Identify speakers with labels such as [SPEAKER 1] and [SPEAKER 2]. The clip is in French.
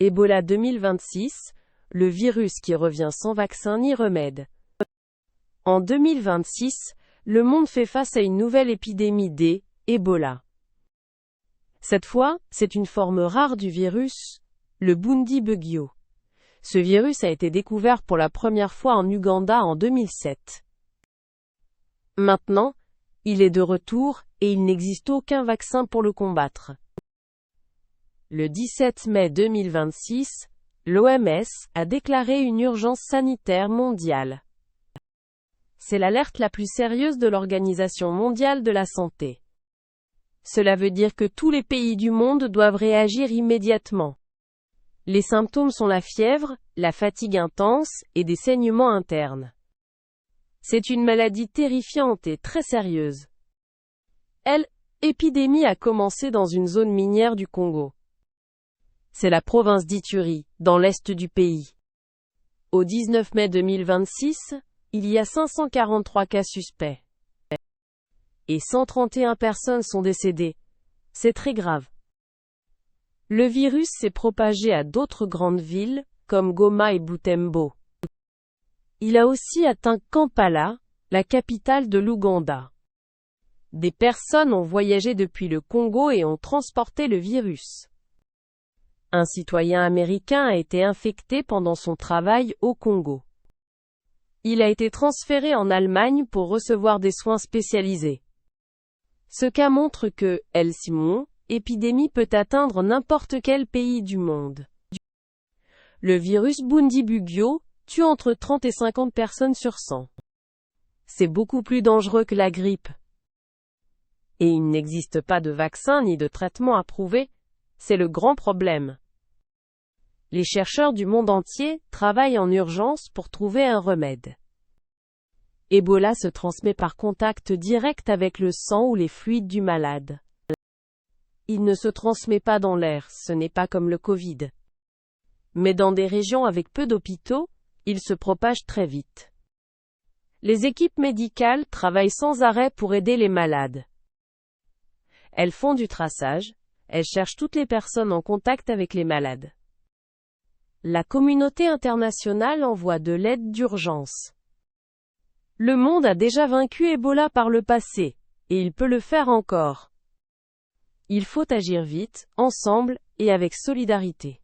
[SPEAKER 1] Ebola 2026, le virus qui revient sans vaccin ni remède. En 2026, le monde fait face à une nouvelle épidémie d'Ebola. Cette fois, c'est une forme rare du virus, le Bundibugyo. Ce virus a été découvert pour la première fois en Ouganda en 2007. Maintenant, il est de retour, et il n'existe aucun vaccin pour le combattre. Le 17 mai 2026, l'OMS a déclaré une urgence sanitaire mondiale. C'est l'alerte la plus sérieuse de l'Organisation mondiale de la santé. Cela veut dire que tous les pays du monde doivent réagir immédiatement. Les symptômes sont la fièvre, la fatigue intense, et des saignements internes. C'est une maladie terrifiante et très sérieuse. L'épidémie a commencé dans une zone minière du Congo. C'est la province d'Ituri, dans l'est du pays. Au 19 mai 2026, il y a 543 cas suspects. Et 131 personnes sont décédées. C'est très grave. Le virus s'est propagé à d'autres grandes villes, comme Goma et Butembo. Il a aussi atteint Kampala, la capitale de l'Ouganda. Des personnes ont voyagé depuis le Congo et ont transporté le virus. Un citoyen américain a été infecté pendant son travail au Congo. Il a été transféré en Allemagne pour recevoir des soins spécialisés. Ce cas montre que, l'épidémie peut atteindre n'importe quel pays du monde. Le virus Bundibugyo tue entre 30 et 50 personnes sur 100. C'est beaucoup plus dangereux que la grippe. Et il n'existe pas de vaccin ni de traitement approuvé, c'est le grand problème. Les chercheurs du monde entier travaillent en urgence pour trouver un remède. Ebola se transmet par contact direct avec le sang ou les fluides du malade. Il ne se transmet pas dans l'air, ce n'est pas comme le Covid. Mais dans des régions avec peu d'hôpitaux, il se propage très vite. Les équipes médicales travaillent sans arrêt pour aider les malades. Elles font du traçage, elles cherchent toutes les personnes en contact avec les malades. La communauté internationale envoie de l'aide d'urgence. Le monde a déjà vaincu Ebola par le passé, et il peut le faire encore. Il faut agir vite, ensemble, et avec solidarité.